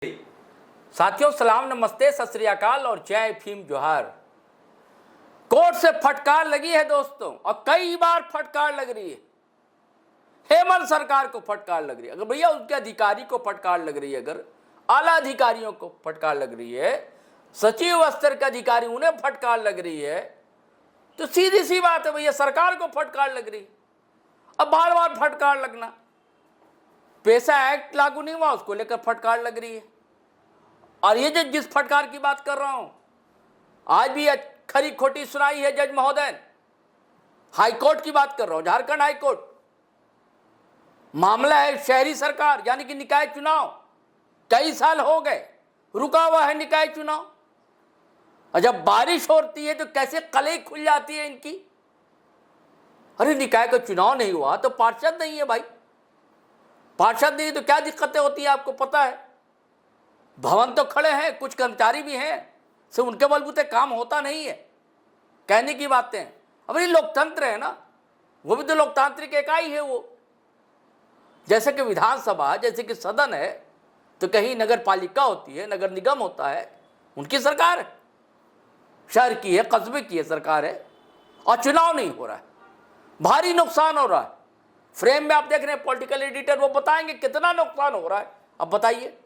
साथियों सलाम नमस्ते सत श्री अकाल और जय भीम जोहार। कोर्ट से फटकार लगी है दोस्तों, और कई बार फटकार लग रही है। हेमंत सरकार को फटकार लग रही है, अगर भैया उनके अधिकारी को फटकार लग रही है, अगर आला अधिकारियों को फटकार लग रही है, सचिव स्तर के अधिकारी उन्हें फटकार लग रही है, तो सीधी सी बात है भैया सरकार को फटकार लग रही है। अब बार बार फटकार लगना, पैसा एक्ट लागू नहीं हुआ उसको लेकर फटकार लग रही है। और ये जो जिस फटकार की बात कर रहा हूं, आज भी खरी खोटी सुनाई है जज महोदय। हाईकोर्ट की बात कर रहा हूं, झारखंड हाईकोर्ट। मामला है शहरी सरकार यानी कि निकाय चुनाव। कई साल हो गए रुका हुआ है निकाय चुनाव, और जब बारिश होती है तो कैसे कलई खुल जाती है इनकी। अरे निकाय का चुनाव नहीं हुआ तो पार्षद नहीं है भाई, पार्षद नहीं तो क्या दिक्कतें होती है आपको पता है। भवन तो खड़े हैं, कुछ कर्मचारी भी हैं, सिर्फ उनके बलबूते काम होता नहीं है, कहने की बातें। अब ये लोकतंत्र है ना, वो भी तो लोकतांत्रिक इकाई है वो। जैसे कि विधानसभा, जैसे कि सदन है, तो कहीं नगर पालिका होती है, नगर निगम होता है, उनकी सरकार है, शहर की है, कस्बे की है सरकार है, और चुनाव नहीं हो रहा है, भारी नुकसान हो रहा है। फ्रेम में आप देख रहे हैं पॉलिटिकल एडिटर, वो बताएंगे कितना नुकसान हो रहा है। अब बताइए,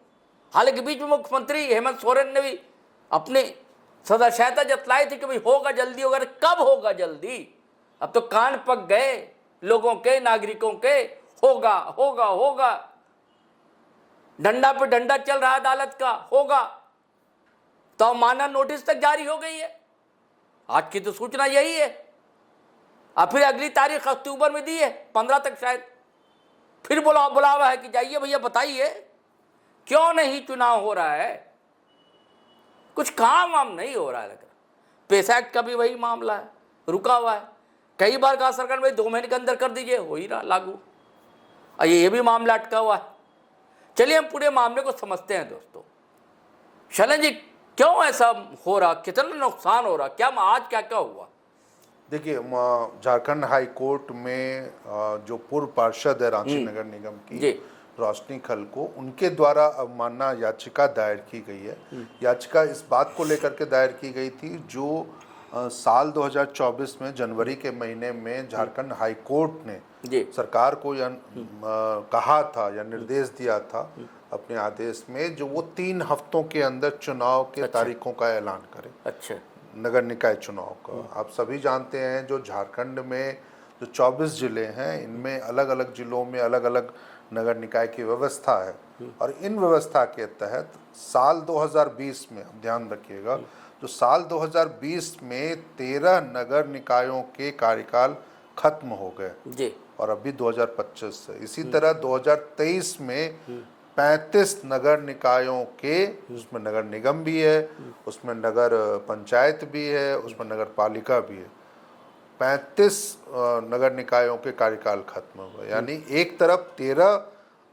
हालांकि बीच में मुख्यमंत्री हेमंत सोरेन ने भी अपनी सदाशयता जतलाई थी कि भाई होगा जल्दी होगा। कब होगा जल्दी? अब तो कान पक गए लोगों के, नागरिकों के, होगा होगा होगा। डंडा पे डंडा चल रहा है अदालत का, होगा तो माना नोटिस तक जारी हो गई है। आज की तो सूचना यही है। अब फिर अगली तारीख अक्टूबर में दी है, 15 तक शायद फिर बुलावा है कि जाइए भैया बताइए क्यों नहीं चुनाव हो रहा है। कुछ काम वाम नहीं हो रहा है लग रहा। पैसा एक्ट का भी वही मामला है, रुका हुआ है। कई बार कहा सरकार भाई 2 महीने के अंदर कर दीजिए, हो ही रहा लागू। और ये भी मामला अटका हुआ है। चलिए हम पूरे मामले को समझते हैं दोस्तों। शलन जी, क्यों ऐसा हो रहा, कितना नुकसान हो रहा, क्या आज क्या क्या हुआ? देखिए, झारखंड हाई कोर्ट में जो पूर्व पार्षद है रांची नगर निगम की रोशनी खल को, उनके द्वारा अवमानना याचिका दायर की गई है। याचिका इस बात को लेकर के दायर की गई थी जो साल 2024 में जनवरी के महीने में झारखंड हाई कोर्ट ने सरकार को यह कहा था या निर्देश दिया था अपने आदेश में, जो वो 3 हफ्तों के अंदर चुनाव के तारीखों का ऐलान करे। अच्छा, नगर निकाय चुनाव का आप सभी जानते हैं, जो झारखंड में जो 24 जिले हैं, इनमें अलग अलग जिलों में अलग अलग नगर निकाय की व्यवस्था है। और इन व्यवस्था के तहत साल 2020 में, आप ध्यान रखिएगा, जो साल 2020 में 13 नगर निकायों के कार्यकाल खत्म हो गए और अभी 2025 से। इसी तरह 2023 में 35 नगर निकायों के, उसमें नगर निगम भी है, उसमें नगर पंचायत भी है, उसमें नगर पालिका भी है, 35 नगर निकायों के कार्यकाल खत्म हो गए। यानी एक तरफ 13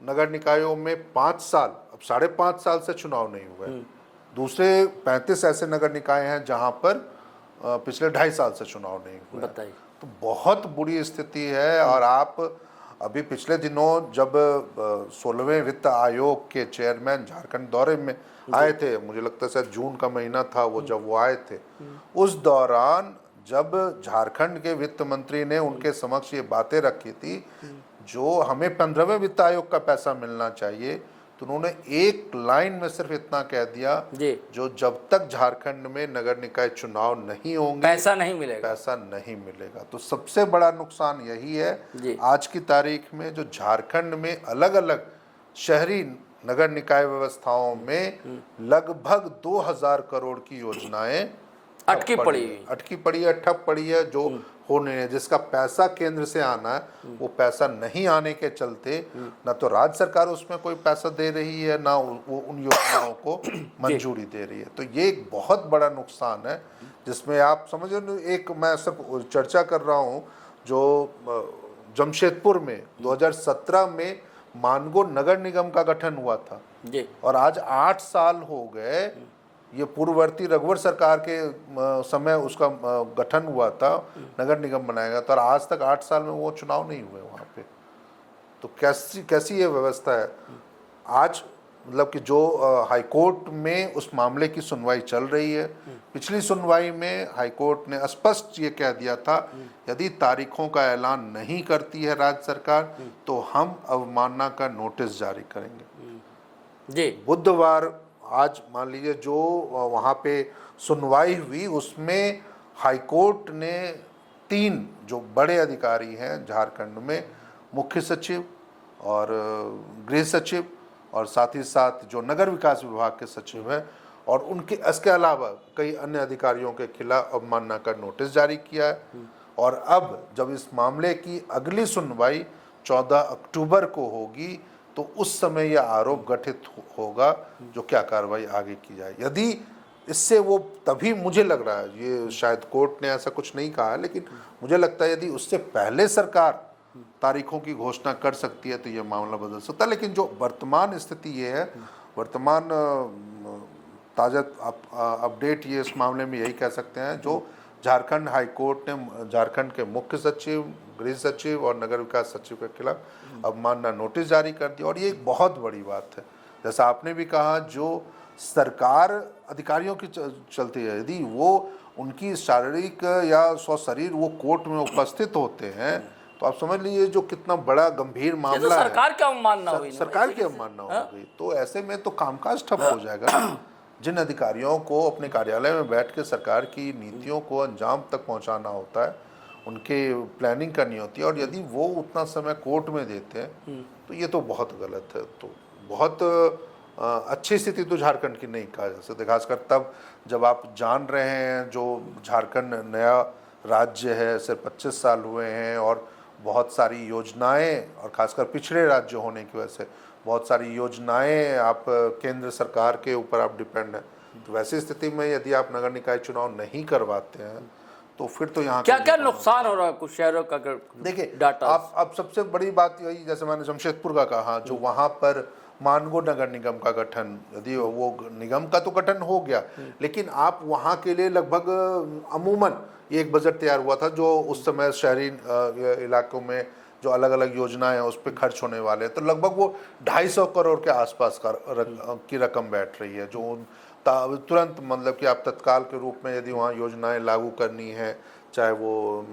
नगर निकायों में 5 साल, अब 5.5 साल से चुनाव नहीं हुए। दूसरे 35 ऐसे नगर निकाय हैं जहां पर पिछले 2.5 साल से चुनाव नहीं हुए। तो बहुत बुरी स्थिति है। और आप अभी पिछले दिनों जब 16वें वित्त आयोग के चेयरमैन झारखंड दौरे में आए थे, मुझे लगता है शायद जून का महीना था वो जब वो आए थे, उस दौरान जब झारखंड के वित्त मंत्री ने उनके समक्ष ये बातें रखी थी जो हमें 15वें वित्त आयोग का पैसा मिलना चाहिए, तो उन्होंने एक लाइन में सिर्फ इतना कह दिया, जो जब तक झारखंड में नगर निकाय चुनाव नहीं होंगे पैसा नहीं मिलेगा। तो सबसे बड़ा नुकसान यही है आज की तारीख में, जो झारखंड में अलग अलग शहरी नगर निकाय व्यवस्थाओं में लगभग 2000 करोड़ की योजनाएं अटकी पड़ी है, ठप पड़ी है, जो होने है, जिसका पैसा केंद्र से आना है वो पैसा नहीं आने के चलते ना तो राज्य सरकार उसमें कोई पैसा दे रही है, ना वो उन योजनाओं को मंजूरी दे रही है। तो ये एक बहुत बड़ा नुकसान है, जिसमें आप समझ रहे, एक मैं सब चर्चा कर रहा हूँ, जो जमशेदपुर में 2017 में मानगो नगर निगम का गठन हुआ था, और आज 8 साल हो गए, ये पूर्ववर्ती रघुवर सरकार के समय उसका गठन हुआ था, नगर निगम बनाया गया था, और आज तक 8 साल में वो चुनाव नहीं हुए वहाँ पे। तो कैसी ये व्यवस्था है। आज मतलब कि जो हाई कोर्ट में उस मामले की सुनवाई चल रही है, पिछली सुनवाई में हाई कोर्ट ने स्पष्ट ये कह दिया था, यदि तारीखों का ऐलान नहीं करती है राज्य सरकार तो हम अवमानना का नोटिस जारी करेंगे। जी बुधवार आज मान लीजिए जो वहाँ पे सुनवाई हुई उसमें हाई कोर्ट ने 3 जो बड़े अधिकारी हैं झारखंड में, मुख्य सचिव और गृह सचिव और साथ ही साथ जो नगर विकास विभाग के सचिव हैं और उनके इसके अलावा कई अन्य अधिकारियों के खिलाफ अवमानना का नोटिस जारी किया है। और अब जब इस मामले की अगली सुनवाई 14 अक्टूबर को होगी तो उस समय यह आरोप गठित होगा जो क्या कार्रवाई आगे की जाए। यदि इससे वो तभी मुझे लग रहा है, ये शायद कोर्ट ने ऐसा कुछ नहीं कहा है, लेकिन मुझे लगता है यदि उससे पहले सरकार तारीखों की घोषणा कर सकती है तो ये मामला बदल सकता है। लेकिन जो वर्तमान स्थिति ये है, वर्तमान ताज़ा अपडेट ये इस मामले में यही कह सकते हैं, जो झारखंड हाई कोर्ट ने झारखंड के मुख्य सचिव, गृह सचिव और नगर विकास सचिव के खिलाफ अवमानना नोटिस जारी कर दिया। और ये एक बहुत बड़ी बात है, जैसा आपने भी कहा, जो सरकार अधिकारियों की चलती है, यदि वो उनकी शारीरिक या स्वशरीर वो कोर्ट में उपस्थित होते हैं तो आप समझ लीजिए जो कितना बड़ा गंभीर मामला है। सरकार क्या अवमानना हुई, सरकार की अवमानना हो गई तो ऐसे में तो कामकाज ठप हो जाएगा। जिन अधिकारियों को अपने कार्यालय में बैठ के सरकार की नीतियों को अंजाम तक पहुंचाना होता है, उनके प्लानिंग करनी होती है, और यदि वो उतना समय कोर्ट में देते हैं तो ये तो बहुत गलत है। तो बहुत अच्छी स्थिति तो झारखंड की नहीं कहा जा सकता, खासकर तब जब आप जान रहे हैं जो झारखंड नया राज्य है, सिर्फ 25 साल हुए हैं और बहुत सारी योजनाएं, और खासकर पिछड़े राज्य होने की वजह से बहुत सारी योजनाएं आप केंद्र सरकार के ऊपर आप डिपेंड हैं। तो वैसी स्थिति में यदि आप नगर निकाय चुनाव नहीं करवाते हैं तो फिर तो यहाँ क्या क्या नुकसान हो रहा है कुछ शहरों का? देखिए डाटा आप सबसे बड़ी बात यही, जैसे मैंने जमशेदपुर का कहा, जो वहाँ पर मानगो नगर निगम का गठन, यदि वो निगम का तो गठन हो गया, लेकिन आप वहाँ के लिए लगभग अमूमन एक बजट तैयार हुआ था जो उस समय शहरी इलाकों में जो अलग अलग योजनाएं हैं उस पर खर्च होने वाले हैं, तो लगभग वो 250 करोड़ के आसपास की रकम बैठ रही है, जो तुरंत मतलब कि आप तत्काल के रूप में यदि वहाँ योजनाएं लागू करनी है, चाहे वो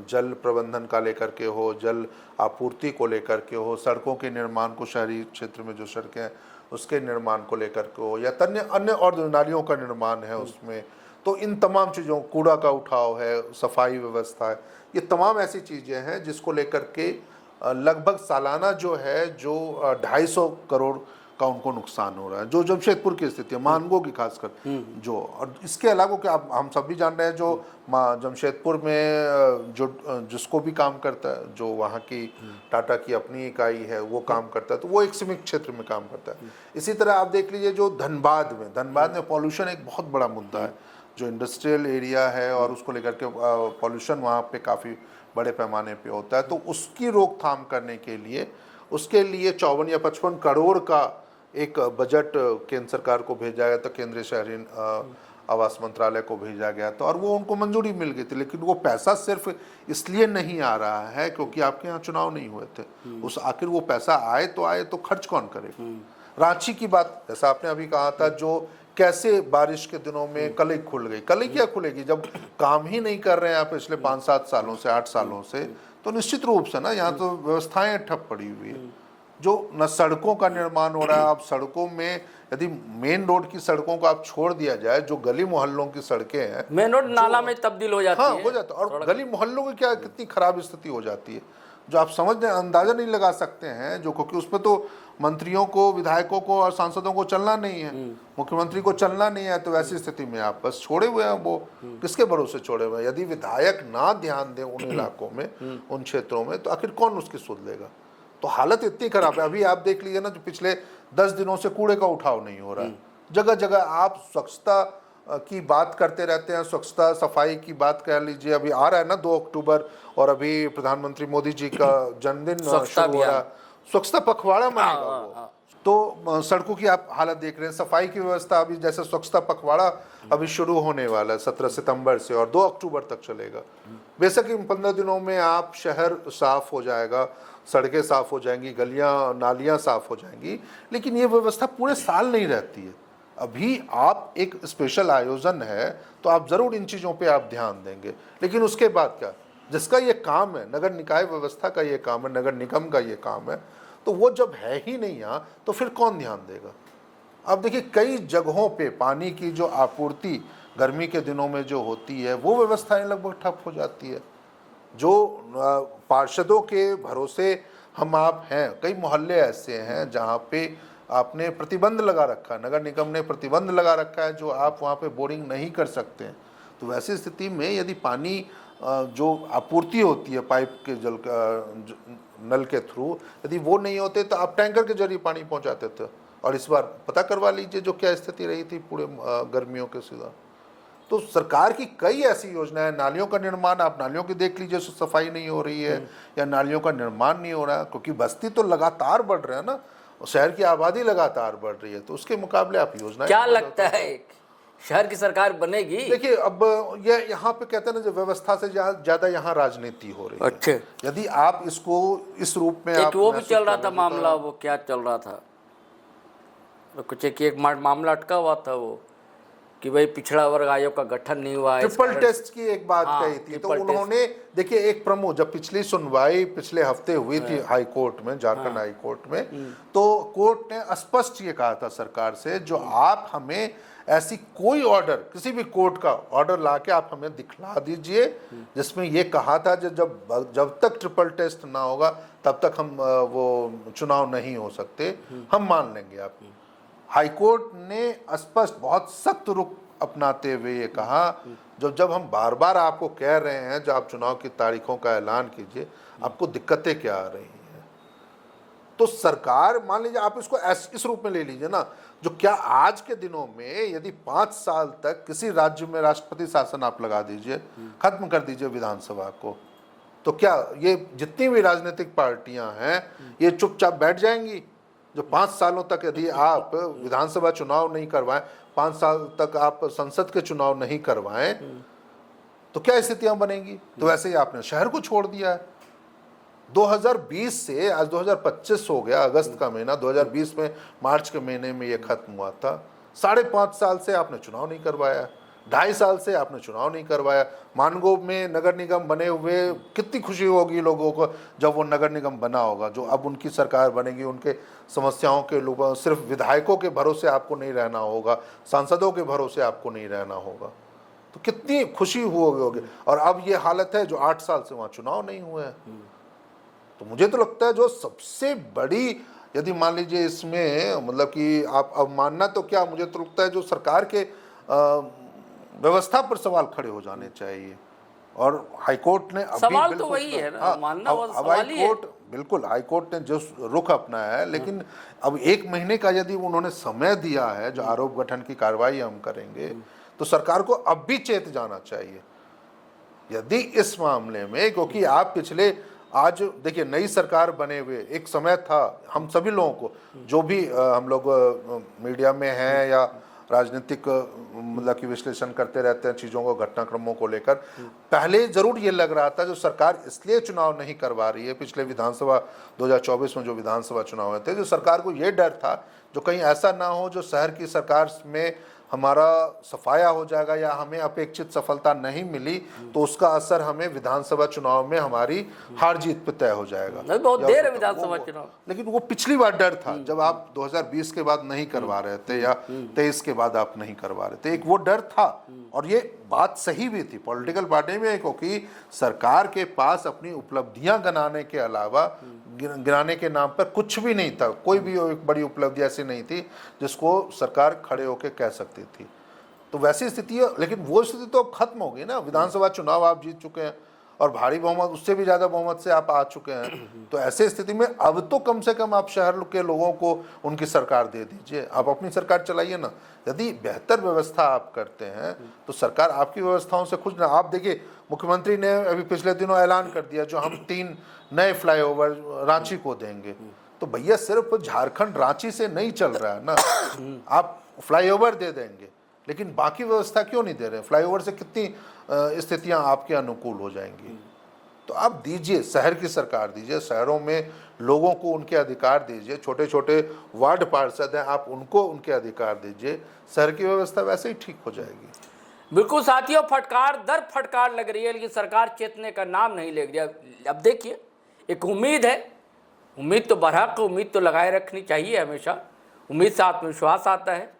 जल प्रबंधन का लेकर के हो, जल आपूर्ति को लेकर के हो, सड़कों के निर्माण को, शहरी क्षेत्र में जो सड़कें हैं उसके निर्माण को लेकर के हो, या अन्य और नालियों का निर्माण है उसमें, तो इन तमाम चीज़ों, कूड़ा का उठाव है, सफाई व्यवस्था है, ये तमाम ऐसी चीज़ें हैं जिसको लेकर के लगभग सालाना जो है जो 250 करोड़ का उनको नुकसान हो रहा है, जो जमशेदपुर की स्थिति है, मानगो की खासकर जो। और इसके अलावा क्या हम सब भी जान रहे हैं, जो जमशेदपुर में जो जिसको भी काम करता है, जो वहाँ की टाटा की अपनी इकाई है वो काम करता है, तो वो एक सीमित क्षेत्र में काम करता है। इसी तरह आप देख लीजिए जो धनबाद में पॉल्यूशन एक बहुत बड़ा मुद्दा है, जो इंडस्ट्रियल एरिया है और उसको लेकर के पॉल्यूशन वहाँ पे काफ़ी बड़े पैमाने पे होता है, तो उसकी रोकथाम करने के लिए उसके लिए 54 या 55 करोड़ का एक बजट केंद्र सरकार को भेजा गया था, केंद्रीय शहरी आवास मंत्रालय को भेजा गया था, और वो उनको मंजूरी मिल गई थी। लेकिन वो पैसा सिर्फ इसलिए नहीं आ रहा है क्योंकि आपके यहाँ चुनाव नहीं हुए थे, उस आखिर वो पैसा आए तो खर्च कौन करेगा। रांची की बात जैसा आपने अभी कहा था, जो कैसे बारिश के दिनों में कलई खुल गई, कलई क्या खुलेगी जब काम ही नहीं कर रहे हैं आप पिछले 5-7 सालों से, 8 सालों से, तो निश्चित रूप से ना यहाँ तो व्यवस्थाएं ठप पड़ी हुई है, जो न सड़कों का निर्माण हो रहा है। आप सड़कों में यदि मेन रोड की सड़कों को आप छोड़ दिया जाए, जो गली मोहल्लों की सड़कें हैं, मेन रोड नाला में तब्दील हो जाती है, हो जाता है, और गली मोहल्लों की क्या कितनी खराब स्थिति हो जाती है, जो आप अंदाजा नहीं लगा सकते हैं, जो क्योंकि उसमें तो मंत्रियों को, विधायकों को और सांसदों को चलना नहीं है, मुख्यमंत्री को चलना नहीं है, तो वैसी स्थिति में आप बस छोड़े हुए हैं, वो किसके भरोसे छोड़े हुए हैं। यदि विधायक ना ध्यान दें उन इलाकों में, उन क्षेत्रों में, तो आखिर कौन उसकी सुध लेगा। तो हालत इतनी खराब है। अभी आप देख लीजिए ना, जो पिछले 10 दिनों से कूड़े का उठाव नहीं हो रहा है, जगह जगह आप स्वच्छता की बात करते रहते हैं, स्वच्छता सफाई की बात कह लीजिए, अभी आ रहा है ना 2 अक्टूबर, और अभी प्रधानमंत्री मोदी जी का जन्मदिन शुरू हो रहा है, स्वच्छता पखवाड़ा मनाएगा वो, तो सड़कों की आप हालत देख रहे हैं, सफाई की व्यवस्था अभी जैसे स्वच्छता पखवाड़ा अभी शुरू होने वाला है 17 सितंबर से और 2 अक्टूबर तक चलेगा। बेशक इन 15 दिनों में आप शहर साफ हो जाएगा, सड़कें साफ हो जाएंगी, गलियां नालियां साफ हो जाएंगी, लेकिन ये व्यवस्था पूरे साल नहीं रहती है। अभी आप एक स्पेशल आयोजन है तो आप जरूर इन चीज़ों पे आप ध्यान देंगे, लेकिन उसके बाद क्या, जिसका ये काम है, नगर निकाय व्यवस्था का ये काम है, नगर निगम का ये काम है, तो वो जब है ही नहीं यहाँ तो फिर कौन ध्यान देगा। अब देखिए कई जगहों पे पानी की जो आपूर्ति गर्मी के दिनों में जो होती है वो व्यवस्थाएं लगभग ठप हो जाती है। जो पार्षदों के भरोसे हम आप हैं, कई मोहल्ले ऐसे हैं जहाँ पे आपने प्रतिबंध लगा रखा है, नगर निगम ने प्रतिबंध लगा रखा है जो आप वहाँ पे बोरिंग नहीं कर सकते हैं। तो वैसी स्थिति में यदि पानी जो आपूर्ति होती है पाइप के जल नल के थ्रू, यदि वो नहीं होते तो आप टैंकर के जरिए पानी पहुँचाते थे। और इस बार पता करवा लीजिए जो क्या स्थिति रही थी पूरे गर्मियों के सीधा। तो सरकार की कई ऐसी योजनाएं, नालियों का निर्माण, आप नालियों की देख लीजिए, सफाई नहीं हो रही है या नालियों का निर्माण नहीं हो रहा है, क्योंकि बस्ती तो लगातार बढ़ रहा है ना, शहर की आबादी लगातार बढ़ रही है, तो उसके मुकाबले आप योजना क्या लगता है शहर की सरकार बनेगी? देखिए अब ये यहाँ पे कहते हैं ना, जो व्यवस्था से ज्यादा यहाँ राजनीति हो रही है। अच्छा, यदि आप इसको इस रूप में एक वो भी चल रहा था मामला, वो क्या चल रहा था, कुछ एक मामला अटका हुआ था वो कि भाई पिछड़ा वर्ग आयोग का गठन नहीं हुआ है, ट्रिपल टेस्ट की एक बात कही थी। तो उन्होंने देखिए एक प्रमुख, जब पिछली सुनवाई पिछले हफ्ते हुई थी हाई कोर्ट में, झारखंड हाई कोर्ट में, तो कोर्ट ने स्पष्ट ये कहा था सरकार से, जो आप हमें ऐसी कोई ऑर्डर, किसी भी कोर्ट का ऑर्डर लाके आप हमें दिखला दीजिए जिसमें ये कहा था जब तक ट्रिपल टेस्ट ना होगा तब तक हम वो चुनाव नहीं हो सकते, हम मान लेंगे आप। हाईकोर्ट ने स्पष्ट बहुत सख्त रुख अपनाते हुए ये कहा, जब हम बार बार आपको कह रहे हैं जब आप चुनाव की तारीखों का ऐलान कीजिए, आपको दिक्कतें क्या आ रही हैं। तो सरकार, मान लीजिए आप इसको इस रूप में ले लीजिए ना, जो क्या आज के दिनों में यदि 5 साल तक किसी राज्य में राष्ट्रपति शासन आप लगा दीजिए, खत्म कर दीजिए विधानसभा को, तो क्या ये जितनी भी राजनीतिक पार्टियां हैं ये चुपचाप बैठ जाएंगी? जो 5 सालों तक यदि आप विधानसभा चुनाव नहीं करवाएं, 5 साल तक आप संसद के चुनाव नहीं करवाएं, तो क्या स्थितियां बनेंगी? तो वैसे ही आपने शहर को छोड़ दिया है। 2020 से आज 2025 हो गया, अगस्त का महीना, 2020 में मार्च के महीने में ये खत्म हुआ था। 5.5 साल से आपने चुनाव नहीं करवाया, 2.5 साल से आपने चुनाव नहीं करवाया। मानगोव में नगर निगम बने हुए कितनी खुशी होगी लोगों को जब वो नगर निगम बना होगा, जो अब उनकी सरकार बनेगी, उनके समस्याओं के लोगों, सिर्फ विधायकों के भरोसे आपको नहीं रहना होगा, सांसदों के भरोसे आपको नहीं रहना होगा, तो कितनी खुशी होगी। और अब ये हालत है जो 8 साल से वहाँ चुनाव नहीं हुए हैं। तो मुझे तो लगता है जो सबसे बड़ी, यदि मान लीजिए इसमें मतलब कि आप अब मानना तो क्या, मुझे तो लगता है जो सरकार के व्यवस्था पर सवाल खड़े हो जाने चाहिए। और हाईकोर्ट ने अभी सवाल तो वही है ना, मानना वो सवाल ही है। बिल्कुल हाईकोर्ट ने जो रुख अपनाया है, लेकिन अब 1 महीने का यदि उन्होंने समय दिया है जो आरोप गठन की कार्रवाई हम करेंगे, तो सरकार को अब भी चेत जाना चाहिए यदि इस मामले में, क्योंकि आप पिछले, आज देखिए नई सरकार बने हुए एक समय था, हम सभी लोगों को जो भी हम लोग मीडिया में हैं या राजनीतिक मतलब की विश्लेषण करते रहते हैं चीज़ों को, घटनाक्रमों को लेकर, पहले जरूर ये लग रहा था जो सरकार इसलिए चुनाव नहीं करवा रही है, पिछले विधानसभा 2024 में जो विधानसभा चुनाव हुए थे, जो सरकार को ये डर था जो कहीं ऐसा ना हो जो शहर की सरकार में हमारा सफाया हो जाएगा या हमें अपेक्षित सफलता नहीं मिली तो उसका असर हमें विधानसभा चुनाव में हमारी हार जीत पे तय हो जाएगा। बहुत देर है विधानसभा चुनाव, लेकिन वो पिछली बार डर था जब आप 2020 के बाद नहीं करवा रहे थे या 23 के बाद आप नहीं करवा रहे थे, एक वो डर था। और ये बात सही भी थी पॉलिटिकल पार्टी में, क्योंकि सरकार के पास अपनी उपलब्धियां गिनाने के अलावा, गिनाने के नाम पर कुछ भी नहीं था, कोई भी एक बड़ी उपलब्धि ऐसी नहीं थी जिसको सरकार खड़े होकर कह सकती थी। तो वैसी स्थिति है, लेकिन वो स्थिति तो खत्म हो गई ना, विधानसभा चुनाव आप जीत चुके हैं और भारी बहुमत, उससे भी ज्यादा बहुमत से आप आ चुके हैं। तो ऐसे स्थिति में अब तो कम से कम आप शहर के लोगों को उनकी सरकार दे दीजिए, आप अपनी सरकार चलाइए ना। यदि बेहतर व्यवस्था आप करते हैं तो सरकार आपकी व्यवस्थाओं से खुश ना। आप देखिए मुख्यमंत्री ने अभी पिछले दिनों ऐलान कर दिया जो हम 3 नए फ्लाईओवर रांची को देंगे, तो तो भैया सिर्फ झारखंड रांची से नहीं चल रहा है ना। आप फ्लाईओवर दे देंगे, लेकिन बाकी व्यवस्था क्यों नहीं दे रहे? फ्लाईओवर से कितनी स्थितियां आपके अनुकूल हो जाएंगी। तो आप दीजिए, शहर की सरकार दीजिए, शहरों में लोगों को उनके अधिकार दीजिए, छोटे छोटे वार्ड पार्षद हैं, आप उनको उनके अधिकार दीजिए, शहर की व्यवस्था वैसे ही ठीक हो जाएगी। बिल्कुल साथियों, फटकार दर फटकार लग रही है, लेकिन सरकार चेतने का नाम नहीं ले रही है। अब देखिए, एक उम्मीद है, उम्मीद तो बरहक, उम्मीद तो लगाए रखनी चाहिए हमेशा। उम्मीद से आत्मविश्वास आता है,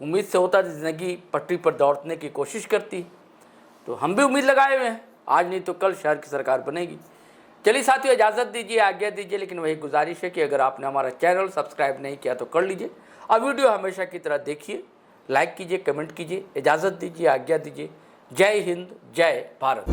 उम्मीद से होता है जिंदगी पटरी पर दौड़ने की कोशिश करती। तो हम भी उम्मीद लगाए हुए हैं, आज नहीं तो कल शहर की सरकार बनेगी। चलिए साथियों, इजाज़त दीजिए, आज्ञा दीजिए, लेकिन वही गुजारिश है कि अगर आपने हमारा चैनल सब्सक्राइब नहीं किया तो कर लीजिए। अब वीडियो हमेशा की तरह देखिए, लाइक कीजिए, कमेंट कीजिए, इजाज़त दीजिए, आज्ञा दीजिए। जय हिंद, जय भारत।